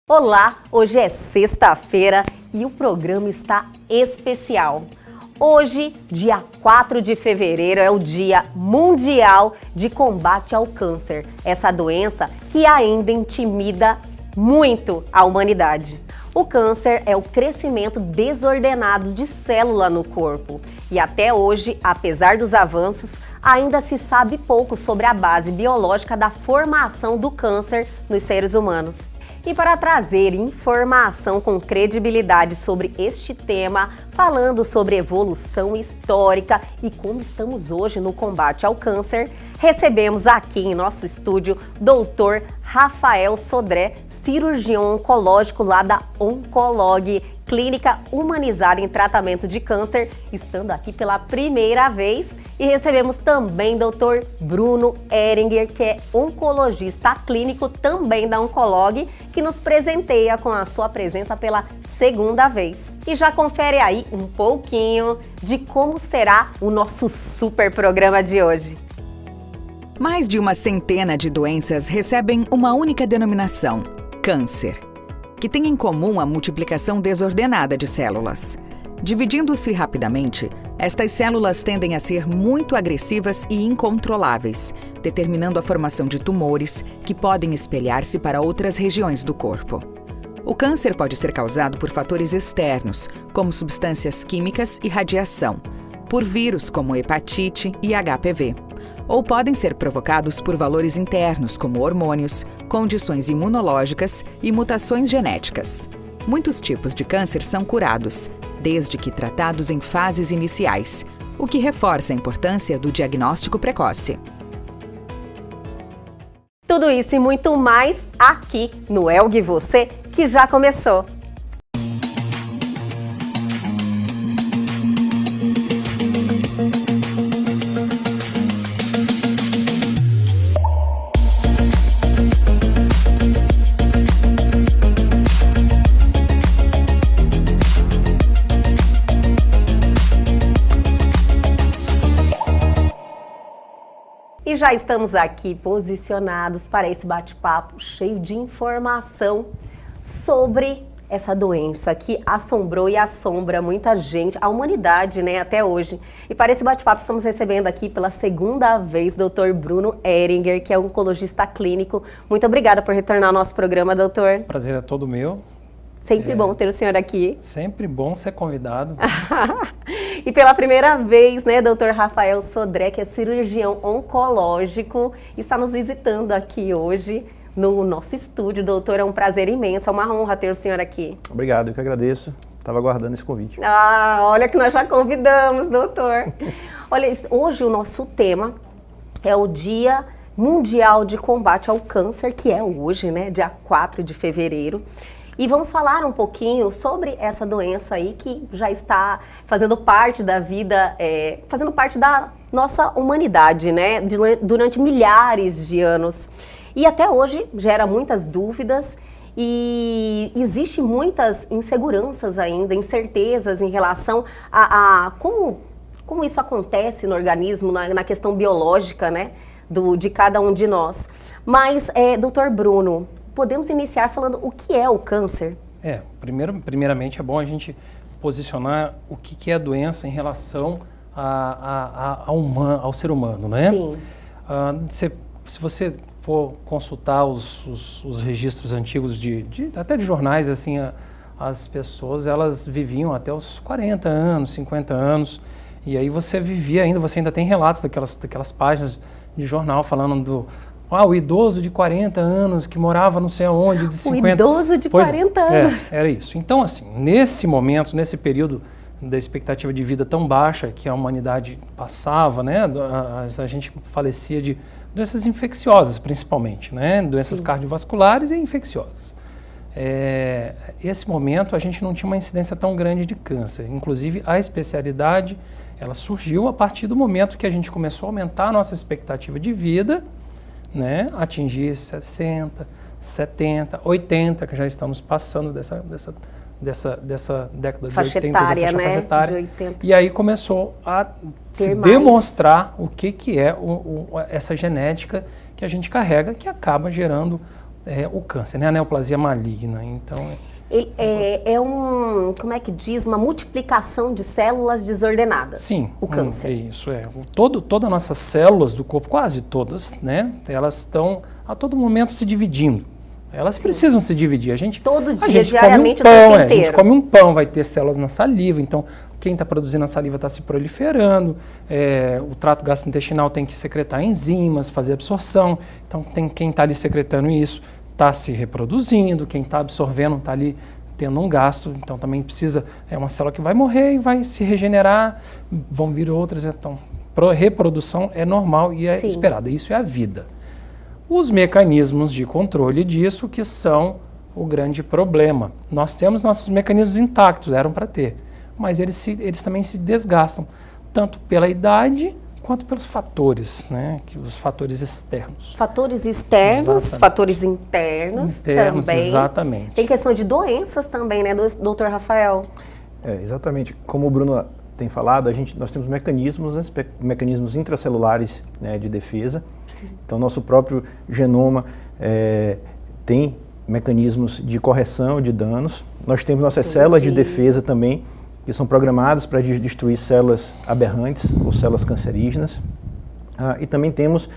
Olá, hoje é sexta-feira e o programa está especial. Hoje, dia 4 de fevereiro, é o Dia Mundial de Combate ao Câncer, essa doença que ainda intimida muito a humanidade. O câncer é o crescimento desordenado de célula no corpo e até hoje, apesar dos avanços, ainda se sabe pouco sobre a base biológica da formação do câncer nos seres humanos. E para trazer informação com credibilidade sobre este tema, falando sobre evolução histórica e como estamos hoje no combate ao câncer, recebemos aqui em nosso estúdio Dr. Rafael Sodré, cirurgião oncológico lá da Oncolog, Clínica Humanizada em Tratamento de Câncer, estando aqui pela primeira vez. E recebemos também Dr. Bruno Ehringer, que é oncologista clínico também da Oncolog, que nos presenteia com a sua presença pela segunda vez. E já confere aí um pouquinho de como será o nosso super programa de hoje. Mais de uma centena de doenças recebem uma única denominação: câncer, que tem em comum a multiplicação desordenada de células. Dividindo-se rapidamente, estas células tendem a ser muito agressivas e incontroláveis, determinando a formação de tumores que podem espelhar-se para outras regiões do corpo. O câncer pode ser causado por fatores externos, como substâncias químicas e radiação, por vírus como hepatite e HPV, ou podem ser provocados por valores internos como hormônios, condições imunológicas e mutações genéticas. Muitos tipos de câncer são curados, desde que tratados em fases iniciais, o que reforça a importância do diagnóstico precoce. Tudo isso e muito mais aqui no Elgue Você, que já começou. E já estamos aqui posicionados para esse bate-papo cheio de informação sobre essa doença que assombrou e assombra muita gente, a humanidade, né, até hoje. E para esse bate-papo estamos recebendo aqui pela segunda vez o Dr. Bruno Ehringer, que é oncologista clínico. Muito obrigada por retornar ao nosso programa, doutor. Prazer é todo meu. Sempre bom ter o senhor aqui. Sempre bom ser convidado. E pela primeira vez, né, Dr. Rafael Sodré, que é cirurgião oncológico, está nos visitando aqui hoje no nosso estúdio. Doutor, é um prazer imenso, é uma honra ter o senhor aqui. Obrigado, eu que agradeço. Estava aguardando esse convite. Olha que nós já convidamos, doutor. Olha, hoje o nosso tema é o Dia Mundial de Combate ao Câncer, que é hoje, né, dia 4 de fevereiro. E vamos falar um pouquinho sobre essa doença aí que já está fazendo parte da vida, fazendo parte da nossa humanidade, né? Durante milhares de anos. E até hoje gera muitas dúvidas e existe muitas inseguranças ainda, incertezas em relação a como isso acontece no organismo, na questão biológica, né? De cada um de nós. Mas, doutor Bruno, podemos iniciar falando o que é o câncer? Primeiramente é bom a gente posicionar o que é a doença em relação ao ser humano, né? Sim. Se você for consultar os registros antigos até de jornais, assim, as pessoas elas viviam até os 40 anos, 50 anos, e aí você ainda tem relatos daquelas páginas de jornal falando o idoso de 40 anos que morava não sei aonde, de 50... O idoso de 40 anos. Era isso. Então, assim, nesse momento, nesse período da expectativa de vida tão baixa que a humanidade passava, né? A gente falecia de doenças infecciosas, principalmente, né? Doenças cardiovasculares e infecciosas. Esse momento, a gente não tinha uma incidência tão grande de câncer. Inclusive, a especialidade, ela surgiu a partir do momento que a gente começou a aumentar a nossa expectativa de vida, né, atingir 60, 70, 80, que já estamos passando dessa década faixa de 80, etária, da faixa né? etária. De 80. E aí começou a se mais. demonstrar o que é essa genética que a gente carrega, que acaba gerando o câncer, né? A neoplasia maligna. Então, Ele como é que diz, uma multiplicação de células desordenadas. sim, o câncer. Isso é. Todas as nossas células do corpo, quase todas, né? Elas estão a todo momento se dividindo. Elas precisam se dividir. Todo dia, a gente diariamente, come um pão, o tempo a gente inteiro. come um pão, vai ter células na saliva, então quem está produzindo a saliva está se proliferando, o trato gastrointestinal tem que secretar enzimas, fazer absorção, então quem está ali secretando isso está se reproduzindo, quem está absorvendo está ali tendo um gasto, então também precisa, é uma célula que vai morrer e vai se regenerar, vão vir outras, então reprodução é normal e é esperada, isso é a vida. Os mecanismos de controle disso que são o grande problema. Nós temos nossos mecanismos intactos, eram para ter, mas eles também se desgastam, tanto pela idade quanto pelos fatores, né? Os fatores externos. Fatores externos, Exatamente. fatores internos também. Exatamente. Tem questão de doenças também, né, doutor Rafael? Exatamente. Como o Bruno tem falado, nós temos mecanismos intracelulares, né, de defesa. Sim. Então, nosso próprio genoma tem mecanismos de correção de danos. Nós temos nossas células de defesa também, que são programadas para destruir células aberrantes ou células cancerígenas. E também temos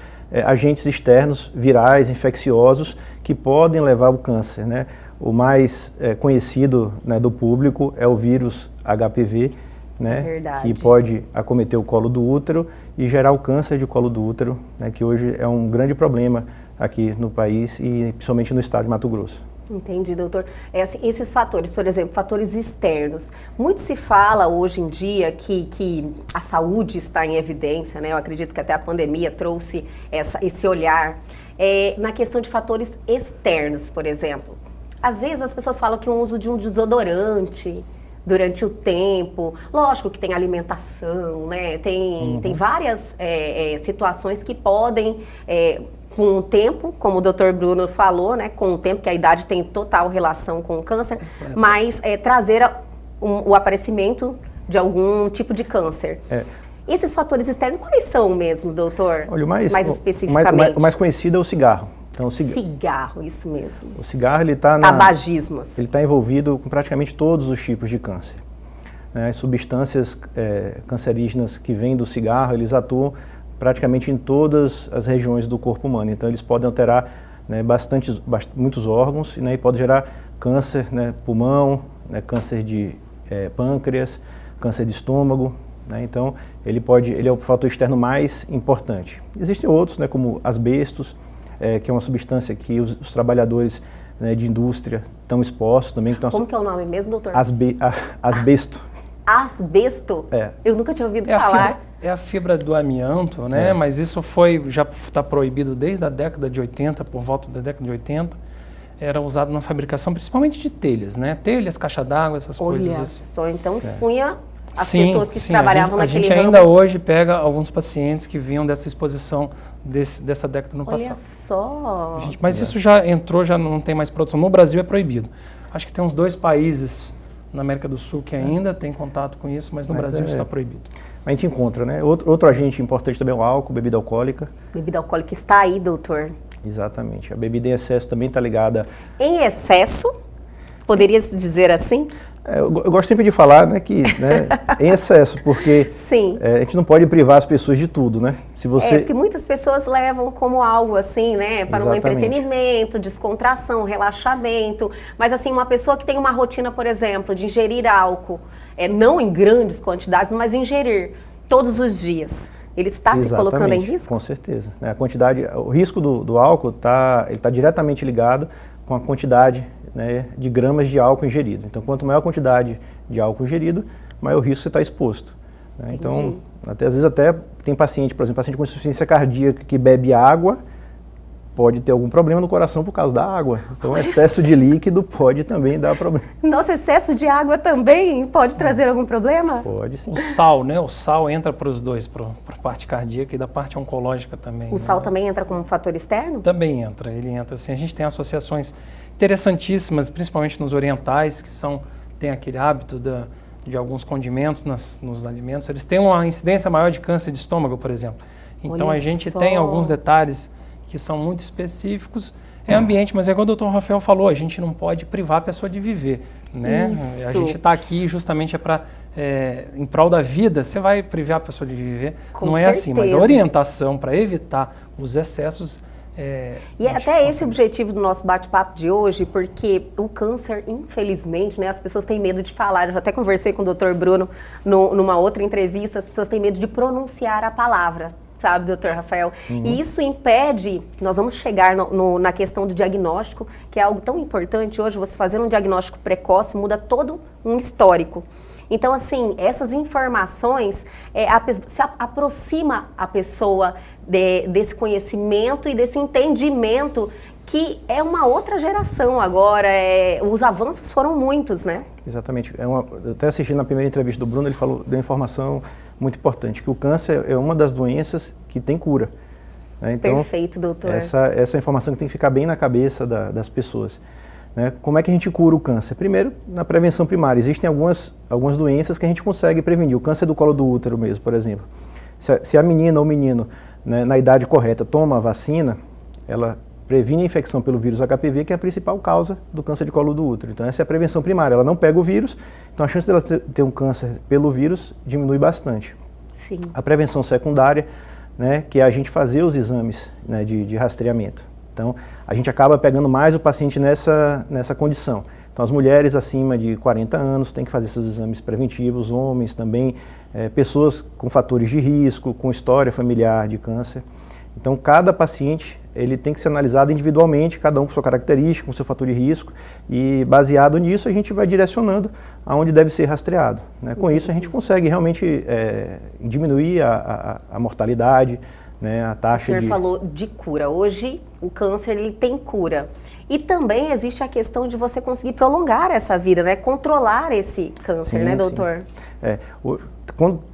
agentes externos, virais, infecciosos, que podem levar ao câncer, né? O mais conhecido, né, do público é o vírus HPV, né, que pode acometer o colo do útero e gerar o câncer de colo do útero, né, que hoje é um grande problema aqui no país e principalmente no estado de Mato Grosso. Entendi, doutor. Assim, esses fatores, por exemplo, fatores externos. Muito se fala hoje em dia que a saúde está em evidência, né? Eu acredito que até a pandemia trouxe esse olhar. Na questão de fatores externos, por exemplo. Às vezes as pessoas falam que o uso de um desodorante durante o tempo, lógico que tem alimentação, né? Tem várias situações que podem, com o tempo, como o Dr. Bruno falou, né? Com o tempo, que a idade tem total relação com o câncer, mas trazer o aparecimento de algum tipo de câncer. Esses fatores externos, quais são mesmo, doutor? Olha, mais especificamente. O mais conhecido é o cigarro. Então, cigarro, isso mesmo. O cigarro, ele está tabagismo. Ele está envolvido com praticamente todos os tipos de câncer. As substâncias cancerígenas que vêm do cigarro, eles atuam praticamente em todas as regiões do corpo humano. Então, eles podem alterar, né, muitos órgãos, né, e pode gerar câncer, né, pulmão, né, câncer de pâncreas, câncer de estômago. Né, então, ele é o fator externo mais importante. Existem outros, né, como asbestos, que é uma substância que os trabalhadores, né, de indústria estão expostos também. Como que é o nome mesmo, doutor? Asbesto. Asbesto? Eu nunca tinha ouvido falar. É a fibra do amianto, né? Mas isso já está proibido desde a década de 80, por volta da década de 80. Era usado na fabricação principalmente de telhas, né? Telhas, caixa d'água, essas coisas assim. Só, então expunha as pessoas que trabalhavam naquele ramo. A gente ainda hoje pega alguns pacientes que vinham dessa exposição dessa década no passado. Olha só! Mas isso já entrou, já não tem mais produção. No Brasil é proibido. Acho que tem uns 2 países na América do Sul que ainda tem contato com isso, mas no Brasil está proibido. A gente encontra, né? Outro agente importante também é o álcool, bebida alcoólica. Bebida alcoólica está aí, doutor. Exatamente. A bebida em excesso também está ligada... Em excesso? Poderia dizer assim? Eu gosto sempre de falar, né, que, né, em excesso, porque a gente não pode privar as pessoas de tudo, né? Porque muitas pessoas levam como algo assim, né, para um entretenimento, descontração, relaxamento, mas assim, uma pessoa que tem uma rotina, por exemplo, de ingerir álcool, não em grandes quantidades, mas ingerir todos os dias, ele está se colocando em risco? Com certeza. A quantidade, o risco do álcool ele está diretamente ligado com a quantidade, né, de gramas de álcool ingerido. Então, quanto maior a quantidade de álcool ingerido, maior o risco você está exposto. Né? Então, às vezes até tem paciente, por exemplo, paciente com insuficiência cardíaca que bebe água, pode ter algum problema no coração por causa da água. Então, excesso de líquido pode também dar problema. Nossa, excesso de água também pode trazer algum problema? Pode, sim. O sal, né? O sal entra para os dois, para a parte cardíaca e da parte oncológica também. O sal também entra como fator externo? Também entra, ele entra. Assim, a gente tem associações interessantíssimas, principalmente nos orientais, que têm aquele hábito de alguns condimentos nos alimentos. Eles têm uma incidência maior de câncer de estômago, por exemplo. Então, a gente tem alguns detalhes que são muito específicos, é ambiente, mas é igual o Dr. Rafael falou, a gente não pode privar a pessoa de viver, né? Isso. A gente está aqui justamente em prol da vida, você vai privar a pessoa de viver, Com não é assim, mas a certeza. orientação para evitar os excessos E é até esse o objetivo do nosso bate-papo de hoje, porque o câncer, infelizmente, né, as pessoas têm medo de falar. Eu já até conversei com o Dr. Bruno numa outra entrevista, as pessoas têm medo de pronunciar a palavra, sabe, doutor Rafael? E isso impede, nós vamos chegar na questão do diagnóstico, que é algo tão importante hoje, você fazer um diagnóstico precoce muda todo um histórico. Então, assim, essas informações se aproxima a pessoa desse conhecimento e desse entendimento que é uma outra geração agora. Os avanços foram muitos, né? Exatamente. Eu até assisti na primeira entrevista do Bruno, ele falou, deu informação muito importante, que o câncer é uma das doenças que tem cura. Né? Então, perfeito, doutor. Essa informação que tem que ficar bem na cabeça das pessoas. Né? Como é que a gente cura o câncer? Primeiro, na prevenção primária. Existem algumas doenças que a gente consegue prevenir. O câncer do colo do útero mesmo, por exemplo. Se a menina ou o menino, né, na idade correta, toma a vacina, ela previne a infecção pelo vírus HPV, que é a principal causa do câncer de colo do útero. Então essa é a prevenção primária. Ela não pega o vírus, então a chance dela ter um câncer pelo vírus diminui bastante. Sim. A prevenção secundária, né, que é a gente fazer os exames, né, de rastreamento. Então, a gente acaba pegando mais o paciente nessa condição. Então, as mulheres acima de 40 anos têm que fazer seus exames preventivos, homens também, pessoas com fatores de risco, com história familiar de câncer. Então, cada paciente ele tem que ser analisado individualmente, cada um com sua característica, com seu fator de risco, e baseado nisso a gente vai direcionando aonde deve ser rastreado. Né? Com isso a gente consegue realmente diminuir a mortalidade, né, a taxa. O senhor falou de cura. Hoje o câncer ele tem cura. E também existe a questão de você conseguir prolongar essa vida, né? Controlar esse câncer, Sim, né, sim. doutor?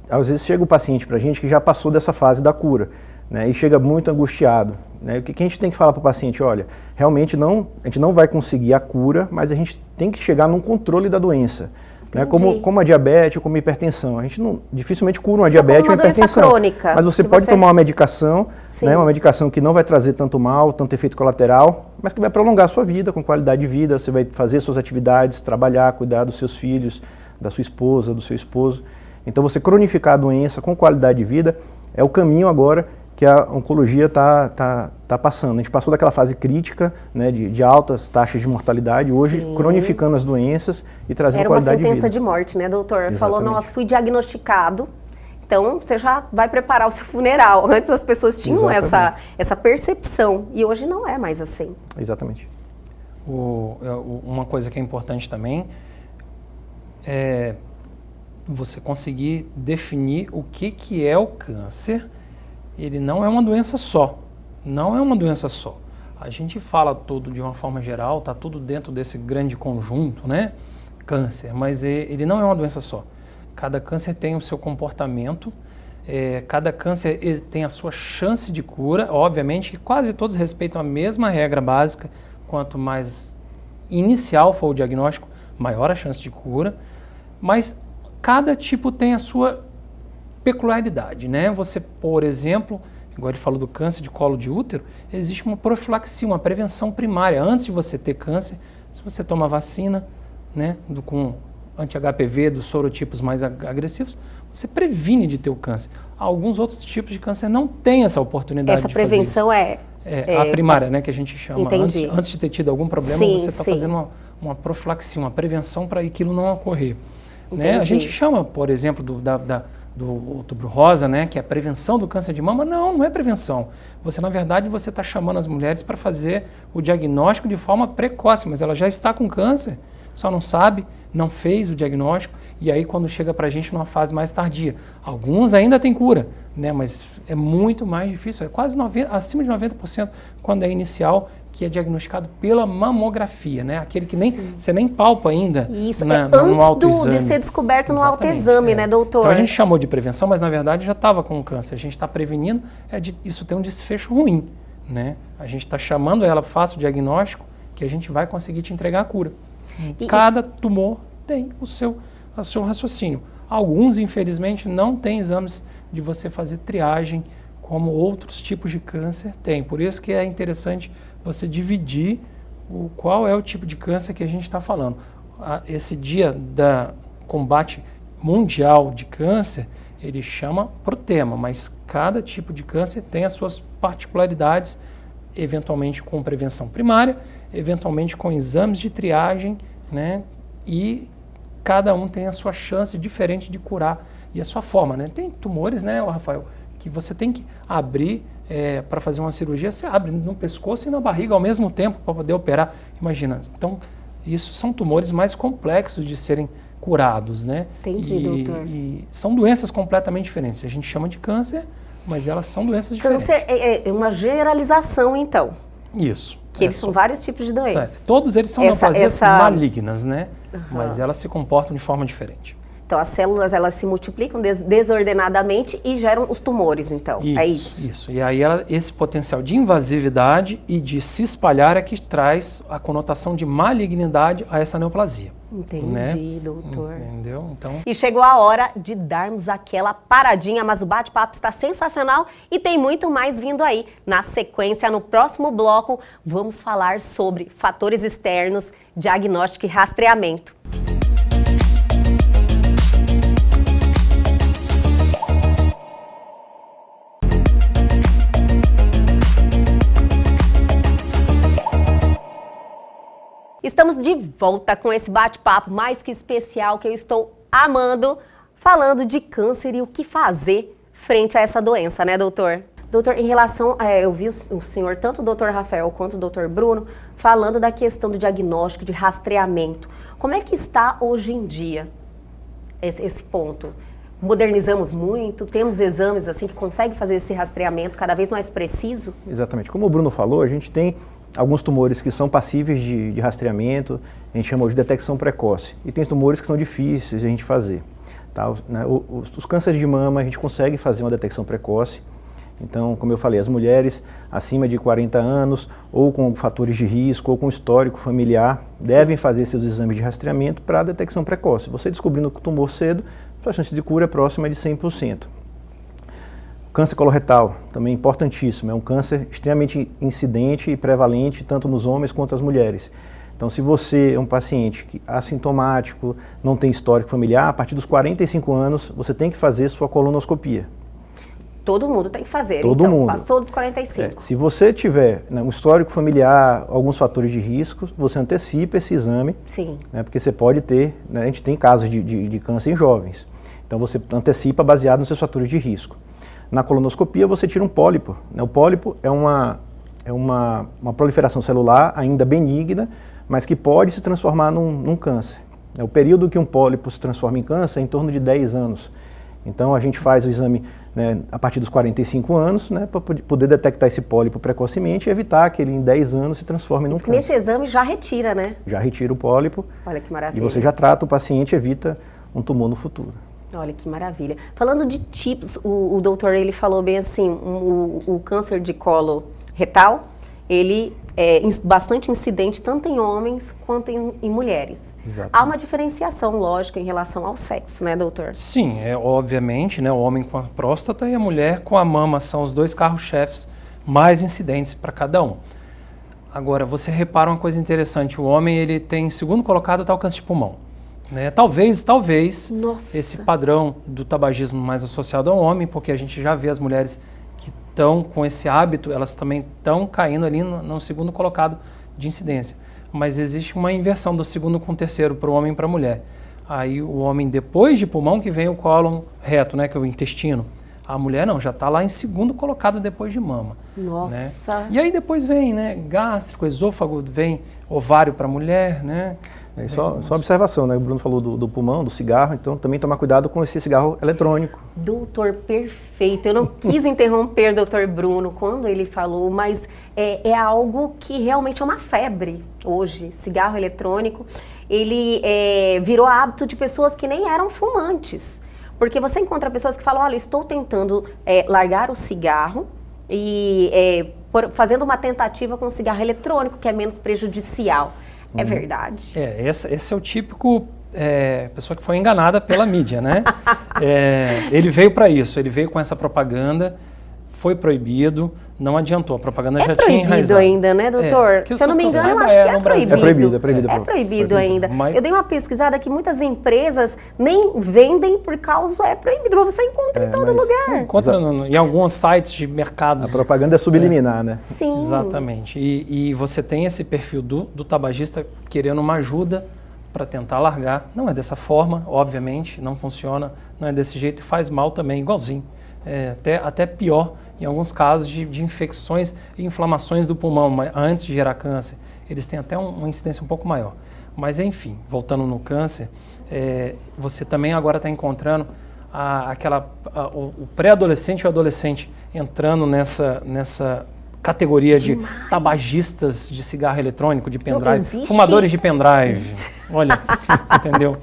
Às vezes chega o paciente para a gente que já passou dessa fase da cura, né, e chega muito angustiado. Né? O que a gente tem que falar para o paciente? Olha, realmente a gente não vai conseguir a cura, mas a gente tem que chegar num controle da doença. Né? Como a diabetes, como a hipertensão. A gente dificilmente cura uma diabetes ou uma hipertensão. Crônica, mas você pode tomar uma medicação, né, uma medicação que não vai trazer tanto mal, tanto efeito colateral, mas que vai prolongar a sua vida, com qualidade de vida. Você vai fazer suas atividades, trabalhar, cuidar dos seus filhos, da sua esposa, do seu esposo. Então você cronificar a doença com qualidade de vida é o caminho agora que a oncologia está passando. A gente passou daquela fase crítica, né, de altas taxas de mortalidade, hoje cronificando as doenças e trazendo qualidade de vida. Era uma sentença de morte, né, doutor? Exatamente. Falou, nossa, fui diagnosticado, então você já vai preparar o seu funeral. Antes as pessoas tinham essa percepção e hoje não é mais assim. Exatamente. Uma coisa que é importante também é você conseguir definir o que é o câncer. Ele não é uma doença só, não é uma doença só. A gente fala tudo de uma forma geral, está tudo dentro desse grande conjunto, né? Câncer, mas ele não é uma doença só. Cada câncer tem o seu comportamento, cada câncer tem a sua chance de cura, obviamente que quase todos respeitam a mesma regra básica, quanto mais inicial for o diagnóstico, maior a chance de cura, mas cada tipo tem a sua peculiaridade, né? Você, por exemplo, igual ele falou do câncer de colo de útero, existe uma profilaxia, uma prevenção primária. Antes de você ter câncer, se você toma vacina, né, com anti-HPV, dos sorotipos mais agressivos, você previne de ter o câncer. Alguns outros tipos de câncer não têm essa oportunidade de fazer isso. Essa prevenção a primária, né, que a gente chama. Entendi. Antes de ter tido algum problema, você está fazendo uma profilaxia, uma prevenção para aquilo não ocorrer. Né? A gente chama, por exemplo, do Outubro Rosa, né, que é a prevenção do câncer de mama. Não é prevenção. Na verdade, você está chamando as mulheres para fazer o diagnóstico de forma precoce, mas ela já está com câncer, só não sabe, não fez o diagnóstico, e aí quando chega para a gente numa fase mais tardia. Alguns ainda têm cura, né, mas é muito mais difícil, é quase acima de 90% quando é inicial, que é diagnosticado pela mamografia, né? Aquele que você nem palpa ainda. Isso, no antes autoexame. de ser descoberto no Exatamente, autoexame, né, doutor? Então a gente chamou de prevenção, mas na verdade já estava com câncer. A gente está prevenindo, isso tem um desfecho ruim, né? A gente está chamando ela, faça o diagnóstico, que a gente vai conseguir te entregar a cura. Cada tumor tem o seu raciocínio. Alguns, infelizmente, não têm exames de você fazer triagem como outros tipos de câncer têm. Por isso que é interessante você dividir qual é o tipo de câncer que a gente está falando. Esse dia da combate mundial de câncer, ele chama pro tema, mas cada tipo de câncer tem as suas particularidades, eventualmente com prevenção primária, eventualmente com exames de triagem, né? E cada um tem a sua chance diferente de curar e a sua forma, né? Tem tumores, né, Rafael, que você tem que abrir para fazer uma cirurgia, você abre no pescoço e na barriga ao mesmo tempo para poder operar. Imagina. Então, isso são tumores mais complexos de serem curados, né? Entendi, doutor. E são doenças completamente diferentes. A gente chama de câncer, mas elas são doenças diferentes. Câncer é uma generalização, então. Isso. Que eles são vários tipos de doenças. Certo. Todos eles são neoplasias malignas, né? Mas elas se comportam de forma diferente. Então, as células, elas se multiplicam desordenadamente e geram os tumores, então. Isso, é isso? Isso. E aí, esse potencial de invasividade e de se espalhar é que traz a conotação de malignidade a essa neoplasia. Entendi, né? doutor. Entendeu? Então... E chegou a hora de darmos aquela paradinha, mas o bate-papo está sensacional e tem muito mais vindo aí. Na sequência, no próximo bloco, vamos falar sobre fatores externos, diagnóstico e rastreamento. Estamos de volta com esse bate-papo mais que especial que eu estou amando, falando de câncer e o que fazer frente a essa doença, né, doutor? Doutor, em relação, eu vi o senhor, tanto o doutor Rafael quanto o doutor Bruno, falando da questão do diagnóstico, de rastreamento. Como é que está hoje em dia esse ponto? Modernizamos muito, temos exames assim que conseguem fazer esse rastreamento cada vez mais preciso? Exatamente. Como o Bruno falou, a gente tem alguns tumores que são passíveis de rastreamento, a gente chama de detecção precoce. E tem tumores que são difíceis de a gente fazer. Tá? Os cânceres de mama, a gente consegue fazer uma detecção precoce. Então, como eu falei, as mulheres acima de 40 anos, ou com fatores de risco, ou com histórico familiar, devem fazer seus exames de rastreamento para detecção precoce. Você descobrindo o tumor cedo, sua chance de cura é próxima de 100%. Câncer coloretal, também importantíssimo, é um câncer extremamente incidente e prevalente tanto nos homens quanto nas mulheres. Então, se você é um paciente assintomático, não tem histórico familiar, a partir dos 45 anos você tem que fazer sua colonoscopia. Todo mundo tem que fazer, Todo então, mundo. Passou dos 45. Se você tiver um histórico familiar, alguns fatores de risco, você antecipa esse exame. Sim. Porque você pode ter, a gente tem casos de câncer em jovens, então você antecipa baseado nos seus fatores de risco. Na colonoscopia você tira um pólipo. O pólipo é uma proliferação celular ainda benigna, mas que pode se transformar num câncer. O período que um pólipo se transforma em câncer é em torno de 10 anos. Então a gente faz o exame a partir dos 45 anos, para poder detectar esse pólipo precocemente e evitar que ele em 10 anos se transforme num câncer. Nesse exame já retira, né? Já retira o pólipo. Olha que maravilha. E você já trata o paciente e evita um tumor no futuro. Olha que maravilha. Falando de tipos, o doutor ele falou bem assim, o câncer de colo retal, ele é bastante incidente tanto em homens quanto em mulheres. Exato. Há uma diferenciação, lógica, em relação ao sexo, né, doutor? Sim, obviamente, né, o homem com a próstata e a mulher com a mama são os dois carros-chefes mais incidentes para cada um. Agora, você repara uma coisa interessante, o homem ele tem, segundo colocado, está o câncer de pulmão. Né? Talvez Nossa. Esse padrão do tabagismo mais associado ao homem, porque a gente já vê as mulheres que estão com esse hábito, elas também estão caindo ali no segundo colocado de incidência. Mas existe uma inversão do segundo com o terceiro para o homem e para a mulher. Aí o homem, depois de pulmão, que vem o cólon reto, né, que é o intestino. A mulher não, já está lá em segundo colocado depois de mama. Nossa. Né? E aí depois vem, né, gástrico, esôfago, vem ovário para a mulher, né? Só observação, né? O Bruno falou do pulmão, do cigarro, então também tomar cuidado com esse cigarro eletrônico. Doutor, perfeito. Eu não quis interromper o doutor Bruno quando ele falou, mas é algo que realmente é uma febre hoje. Cigarro eletrônico, ele virou hábito de pessoas que nem eram fumantes. Porque você encontra pessoas que falam, olha, estou tentando largar o cigarro e fazendo uma tentativa com o cigarro eletrônico, que é menos prejudicial. É verdade. Esse é o típico pessoa que foi enganada pela mídia, né? Ele veio para isso, ele veio com essa propaganda, foi proibido, não adiantou, a propaganda já tinha proibido enraizado. ainda, né, doutor? Que Se eu não me eu engano, eu saiba, acho que é no Brasil. proibido. É proibido. É proibido ainda. Mas- Eu dei uma pesquisada que muitas empresas nem vendem por causa é proibido, mas você encontra em todo mas lugar. Você encontra em alguns sites de mercados. A propaganda é subliminar, né? Sim. Exatamente. E você tem esse perfil do tabagista querendo uma ajuda para tentar largar. Não é dessa forma, obviamente, não funciona, não é desse jeito e faz mal também, igualzinho. Até pior em alguns casos de infecções e inflamações do pulmão, mas antes de gerar câncer. Eles têm até uma incidência um pouco maior. Mas enfim, voltando no câncer, você também agora está encontrando o pré-adolescente e o adolescente entrando nessa categoria de tabagistas de cigarro eletrônico, de pendrive, fumadores de pendrive. Olha, entendeu?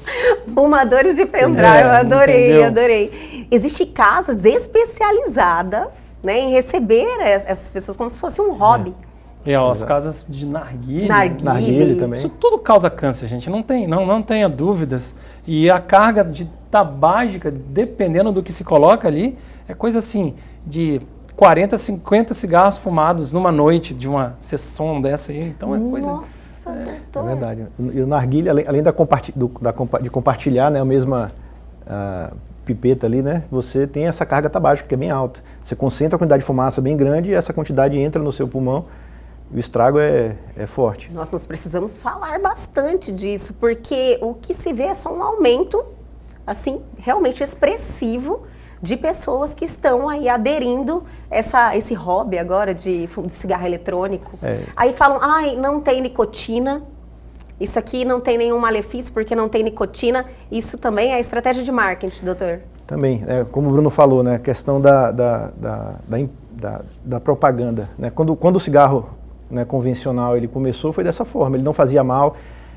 Fumadores de pendrive, eu adorei, entendeu? adorei. Existem casas especializadas, né, em receber essas pessoas como se fosse um hobby. As casas de narguilé. Narguilé também. Isso tudo causa câncer, gente. Não tenha dúvidas. E a carga de tabágica, dependendo do que se coloca ali, é coisa assim de 40, 50 cigarros fumados numa noite de uma sessão dessa aí. Então é coisa... Nossa, doutor. É verdade. E o narguilé, além de compartilhar, né, a mesma pipeta ali, né, você tem essa carga tabágica que é bem alta. Você concentra a quantidade de fumaça bem grande e essa quantidade entra no seu pulmão e o estrago é forte. Nós precisamos falar bastante disso, porque o que se vê é só um aumento, assim, realmente expressivo de pessoas que estão aí aderindo esse hobby agora de cigarro eletrônico. Aí falam, não tem nicotina, isso aqui não tem nenhum malefício porque não tem nicotina. Isso também é estratégia de marketing, doutor? Também, como o Bruno falou, né, a questão da propaganda. Né, quando o cigarro, né, convencional ele começou, foi dessa forma, ele não fazia mal.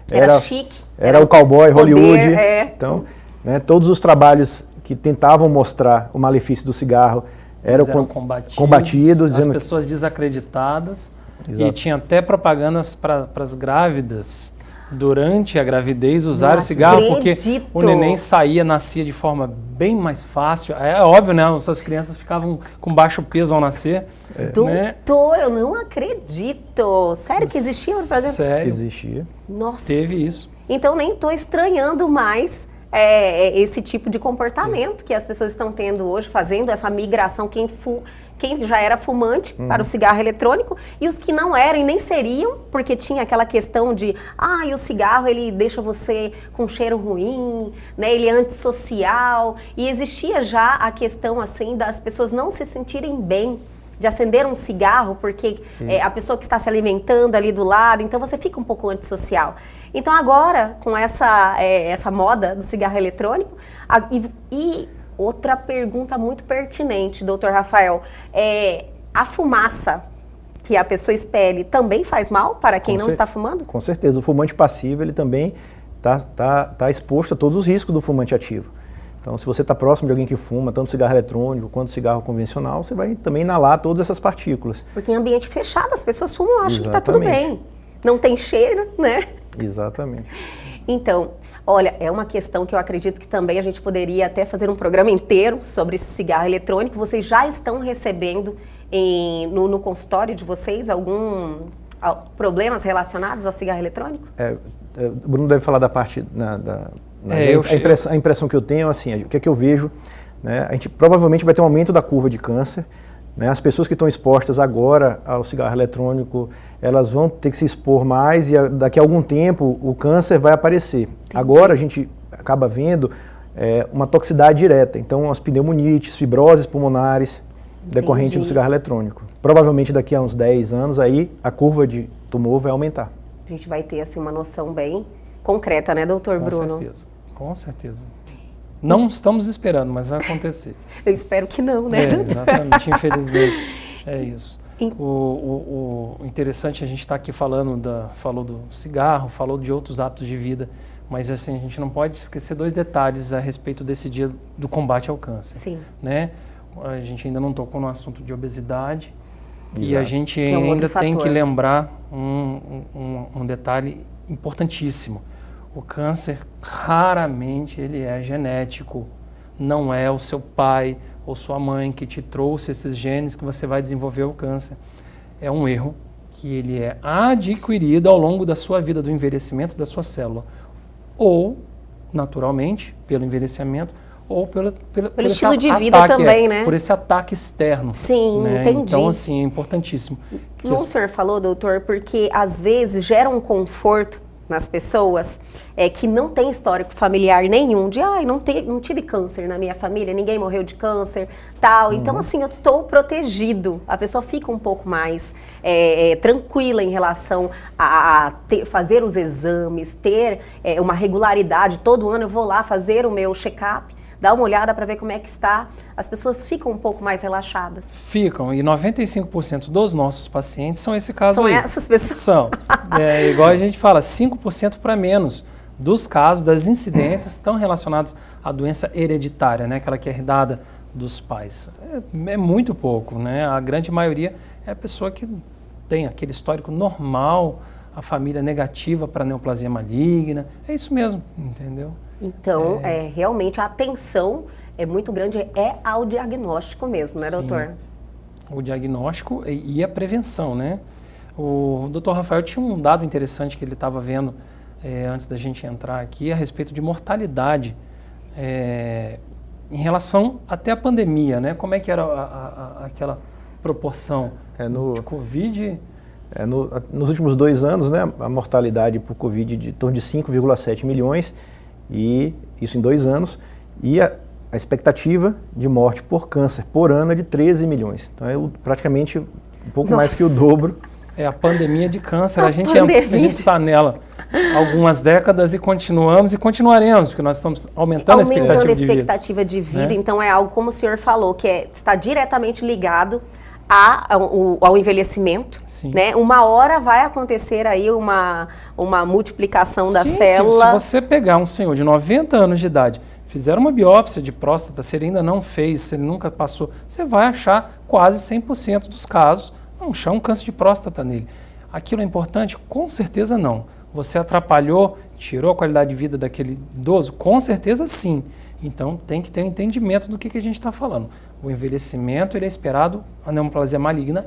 Era chique. Era o cowboy, poder, Hollywood. Então, né, todos os trabalhos que tentavam mostrar o malefício do cigarro eram combatidos, as pessoas desacreditadas. Exato. E tinha até propagandas para as grávidas durante a gravidez usar o cigarro, porque o neném nascia de forma bem mais fácil. É óbvio, né? As crianças ficavam com baixo peso ao nascer. Doutor, eu não acredito. Sério que existia propaganda? Sério. Existia. Nossa. Teve isso. Então nem estou estranhando mais esse tipo de comportamento que as pessoas estão tendo hoje, fazendo essa migração, quem já era fumante para o cigarro eletrônico e os que não eram e nem seriam, porque tinha aquela questão de, o cigarro ele deixa você com cheiro ruim, né, ele é antissocial, e existia já a questão assim das pessoas não se sentirem bem de acender um cigarro, porque a pessoa que está se alimentando ali do lado, então você fica um pouco antissocial. Então agora, com essa moda do cigarro eletrônico, e outra pergunta muito pertinente, doutor Rafael, a fumaça que a pessoa expele também faz mal para quem não está fumando? Com certeza, o fumante passivo ele também está exposto a todos os riscos do fumante ativo. Então, se você está próximo de alguém que fuma, tanto cigarro eletrônico quanto cigarro convencional, você vai também inalar todas essas partículas. Porque em ambiente fechado as pessoas fumam, acham que está tudo bem. Não tem cheiro, né? Exatamente. Então, olha, é uma questão que eu acredito que também a gente poderia até fazer um programa inteiro sobre esse cigarro eletrônico. Vocês já estão recebendo no consultório de vocês algum problemas relacionados ao cigarro eletrônico? O Bruno deve falar da parte a impressão que eu tenho, assim, o que é que eu vejo, né, a gente provavelmente vai ter um aumento da curva de câncer, né, as pessoas que estão expostas agora ao cigarro eletrônico, elas vão ter que se expor mais e daqui a algum tempo o câncer vai aparecer. Entendi. Agora a gente acaba vendo uma toxicidade direta, então as pneumonites, fibroses pulmonares decorrente do cigarro eletrônico. Provavelmente daqui a uns 10 anos aí a curva de tumor vai aumentar. A gente vai ter assim uma noção bem concreta, né, doutor Bruno? Com certeza. Não estamos esperando, mas vai acontecer. Eu espero que não, né? Exatamente, infelizmente. É isso. O interessante, a gente está aqui falou do cigarro, falou de outros hábitos de vida, mas assim, a gente não pode esquecer 2 detalhes a respeito desse dia do combate ao câncer. Sim. Né? A gente ainda não tocou no assunto de obesidade. Exato. E a gente ainda tem que lembrar um detalhe importantíssimo. O câncer, raramente, ele é genético. Não é o seu pai ou sua mãe que te trouxe esses genes que você vai desenvolver o câncer. É um erro que ele é adquirido ao longo da sua vida, do envelhecimento da sua célula. Ou, naturalmente, pelo envelhecimento, ou pelo estilo de ataque, vida também, né? Por esse ataque externo. Sim, né? entendi. Então, assim, é importantíssimo. Como o senhor falou, doutor, porque às vezes gera um conforto nas pessoas que não tem histórico familiar nenhum, de não tive câncer na minha família, ninguém morreu de câncer, tal. Então, assim, eu estou protegido. A pessoa fica um pouco mais tranquila em relação a fazer os exames, ter uma regularidade. Todo ano eu vou lá fazer o meu check-up, dar uma olhada para ver como é que está. As pessoas ficam um pouco mais relaxadas. Ficam, e 95% dos nossos pacientes são esse caso aí. São essas pessoas? São. Igual a gente fala, 5% para menos dos casos, das incidências, estão relacionados à doença hereditária, né? Aquela que é herdada dos pais. É muito pouco, né? A grande maioria é a pessoa que tem aquele histórico normal, a família negativa para neoplasia maligna. É isso mesmo, entendeu? Então, realmente a atenção é muito grande, ao diagnóstico mesmo, né, doutor? O diagnóstico e a prevenção, né? O doutor Rafael tinha um dado interessante que ele estava vendo antes da gente entrar aqui a respeito de mortalidade em relação até a pandemia, né? Como é que era aquela proporção de Covid? Nos últimos 2 anos, né, a mortalidade por Covid de torno de 5,7 milhões, e isso em 2 anos, e a expectativa de morte por câncer por ano é de 13 milhões. Então é praticamente um pouco mais que o dobro. É a pandemia de câncer, a gente está nela há algumas décadas e continuamos e continuaremos, porque nós estamos aumentando a expectativa de vida. Então é algo, como o senhor falou, que está diretamente ligado ao envelhecimento, né? Uma hora vai acontecer aí uma multiplicação da célula. Se você pegar um senhor de 90 anos de idade, fizer uma biópsia de próstata, se ele ainda não fez, se ele nunca passou, você vai achar quase 100% dos casos, achar um câncer de próstata nele. Aquilo é importante? Com certeza não. Você atrapalhou, tirou a qualidade de vida daquele idoso? Com certeza sim. Então tem que ter um entendimento do que a gente está falando. O envelhecimento ele é esperado, a neoplasia maligna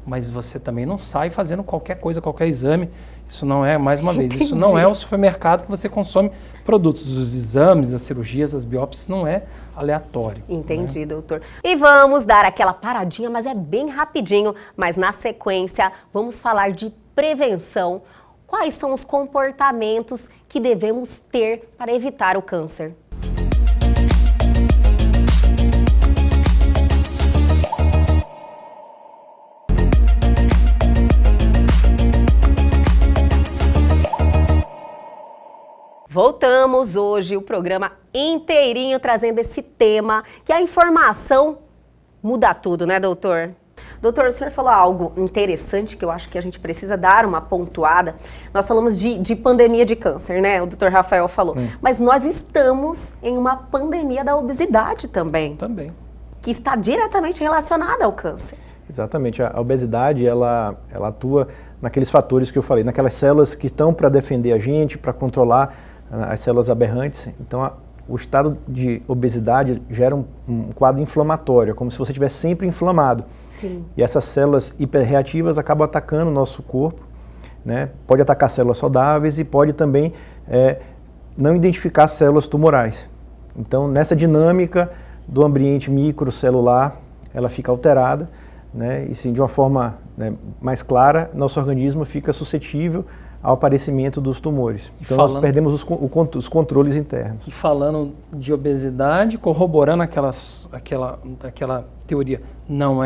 mas você também não sai fazendo qualquer coisa, qualquer exame. Isso não é, mais uma vez, isso não é o supermercado que você consome produtos. Os exames, as cirurgias, as biópsias, não é aleatório. Entendi, doutor. E vamos dar aquela paradinha, mas é bem rapidinho. Mas na sequência, vamos falar de prevenção. Quais são os comportamentos que devemos ter para evitar o câncer? Voltamos hoje, o programa inteirinho trazendo esse tema, que a informação muda tudo, né, doutor? Doutor, o senhor falou algo interessante que eu acho que a gente precisa dar uma pontuada. Nós falamos de pandemia de câncer, né? O doutor Rafael falou. Mas nós estamos em uma pandemia da obesidade também. Também. Que está diretamente relacionada ao câncer. Exatamente. A obesidade, ela atua naqueles fatores que eu falei, naquelas células que estão para defender a gente, para controlar as células aberrantes. Então, o estado de obesidade gera um quadro inflamatório, como se você estivesse sempre inflamado. Sim. E essas células hiperreativas acabam atacando o nosso corpo, né? Pode atacar células saudáveis e pode também não identificar células tumorais. Então, nessa dinâmica do ambiente microcelular, ela fica alterada, né? E sim, de uma forma mais clara, nosso organismo fica suscetível ao aparecimento dos tumores. Então nós perdemos os controles internos. E falando de obesidade, corroborando aquela teoria, não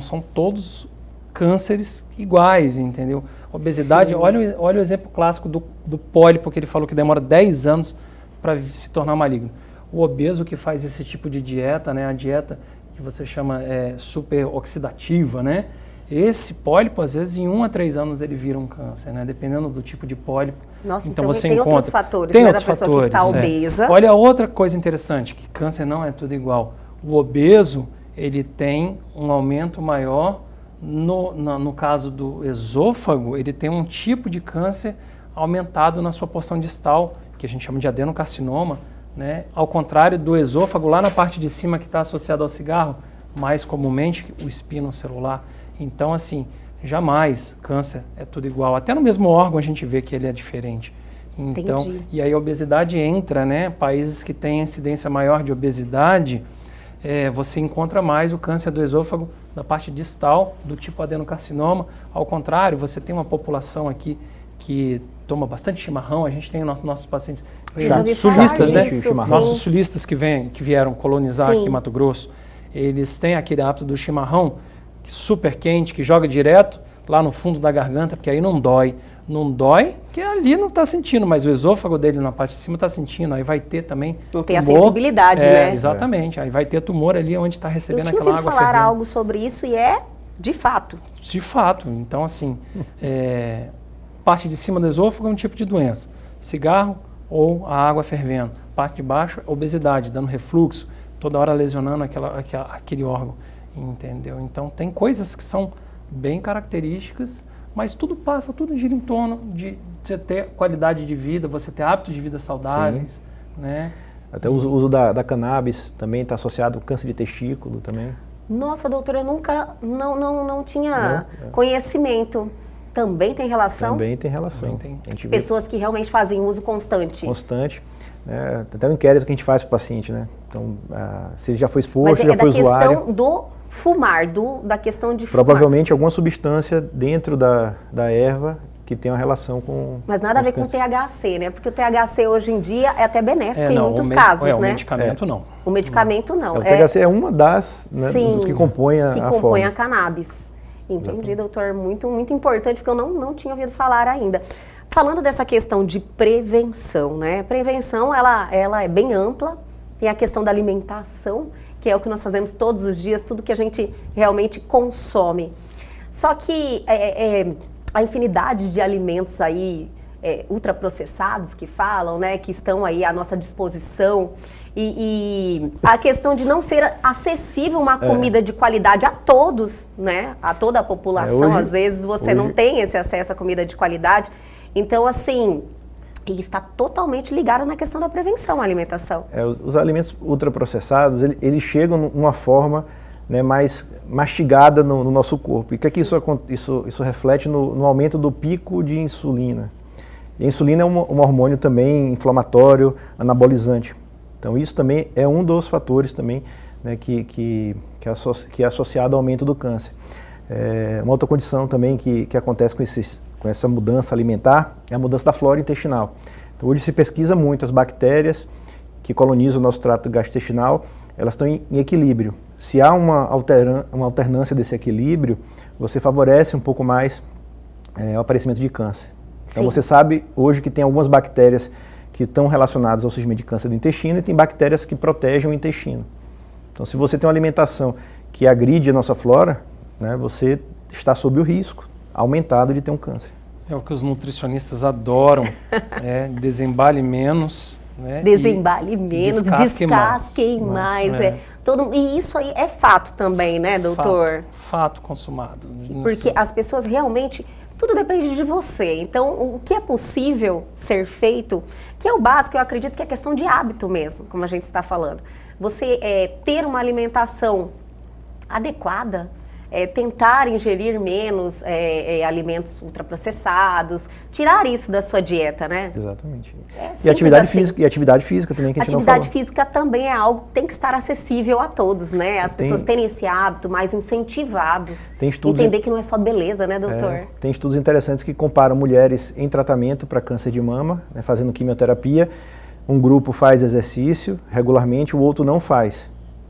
são todos cânceres iguais, entendeu? Obesidade, olha o exemplo clássico do pólipo, que ele falou que demora 10 anos para se tornar maligno. O obeso que faz esse tipo de dieta, né, a dieta que você chama super oxidativa, né? Esse pólipo, às vezes, em 1 a 3 anos ele vira um câncer, né? Dependendo do tipo de pólipo. Nossa, então você tem outros fatores, tem né, outros da pessoa fatores, que está obesa. Olha outra coisa interessante, que câncer não é tudo igual. O obeso, ele tem um aumento maior, no caso do esôfago, ele tem um tipo de câncer aumentado na sua porção distal, que a gente chama de adenocarcinoma, né? Ao contrário do esôfago, lá na parte de cima que está associado ao cigarro, mais comumente o espino celular. Então, assim, jamais câncer é tudo igual. Até no mesmo órgão a gente vê que ele é diferente. Então, Entendi. e aí a obesidade entra, né? Países que têm incidência maior de obesidade, você encontra mais o câncer do esôfago da parte distal, do tipo adenocarcinoma. Ao contrário, você tem uma população aqui que toma bastante chimarrão. A gente tem nossos pacientes sulistas, né? Nossos sulistas que vieram colonizar aqui em Mato Grosso, eles têm aquele hábito do chimarrão super quente, que joga direto lá no fundo da garganta, porque aí não dói. Não dói, que ali não está sentindo, mas o esôfago dele na parte de cima está sentindo. Aí vai ter também não tem tumor. A sensibilidade, né? Exatamente. Aí vai ter tumor ali onde está recebendo aquela água fervendo. Eu tinha ouvido falar algo sobre isso e é de fato. De fato. Então, assim, parte de cima do esôfago é um tipo de doença. Cigarro ou a água fervendo. Parte de baixo, obesidade, dando refluxo, toda hora lesionando aquele órgão. Entendeu? Então, tem coisas que são bem características, mas tudo gira em torno de você ter qualidade de vida, você ter hábitos de vida saudáveis, né? Até o uso da cannabis também está associado ao câncer de testículo também. Nossa, doutora, eu nunca, não tinha conhecimento. Também tem relação? Também tem relação. Também tem. Pessoas que realmente fazem uso constante. Constante. Né? Até um inquérito que a gente faz para o paciente, né? Então, se ele já foi exposto, já foi usuário. Mas é da questão do fumar, da questão de fumar. Provavelmente alguma substância dentro da erva que tem uma relação com... Mas nada a ver com o THC, né? Porque o THC hoje em dia é até benéfico em muitos casos, né? O medicamento não. O medicamento não. O THC é uma das, né, dos que compõem a que compõe a cannabis. Entendi, doutor. Muito, muito importante, porque eu não tinha ouvido falar ainda. Falando dessa questão de prevenção, né? Prevenção, ela é bem ampla. Tem a questão da alimentação, que é o que nós fazemos todos os dias, tudo que a gente realmente consome. Só que a infinidade de alimentos aí, ultraprocessados que falam, né, que estão aí à nossa disposição, e a questão de não ser acessível uma comida de qualidade a todos, né, a toda a população, às vezes você não tem esse acesso à comida de qualidade, então assim... ele está totalmente ligado na questão da prevenção à alimentação. Os alimentos ultraprocessados, eles chegam numa forma, né, mais mastigada no nosso corpo. E o que é que isso reflete no aumento do pico de insulina? E a insulina é um hormônio também inflamatório, anabolizante. Então isso também é um dos fatores também, né, que é associado ao aumento do câncer. Uma outra condição também que acontece com essa mudança alimentar é a mudança da flora intestinal. Então, hoje se pesquisa muito as bactérias que colonizam o nosso trato gastrointestinal, elas estão em equilíbrio. Se há uma alternância desse equilíbrio, você favorece um pouco mais o aparecimento de câncer. Então você sabe hoje que tem algumas bactérias que estão relacionadas ao surgimento de câncer do intestino e tem bactérias que protegem o intestino. Então se você tem uma alimentação que agride a nossa flora, né, você está sob o risco aumentado de ter um câncer. É o que os nutricionistas adoram, desembale menos, né? Desembale menos, descasquem mais. E isso aí é fato também, né, doutor? Fato consumado. Porque as pessoas realmente, tudo depende de você. Então, o que é possível ser feito, que é o básico, eu acredito que é questão de hábito mesmo, como a gente está falando. Você ter uma alimentação adequada, tentar ingerir menos alimentos ultraprocessados, tirar isso da sua dieta, né? Exatamente. E atividade física também, que a gente não falou. Atividade física também é algo que tem que estar acessível a todos, né? As pessoas terem esse hábito mais incentivado. Entender que não é só beleza, né, doutor? Tem estudos interessantes que comparam mulheres em tratamento para câncer de mama, né, fazendo quimioterapia. Um grupo faz exercício regularmente, o outro não faz,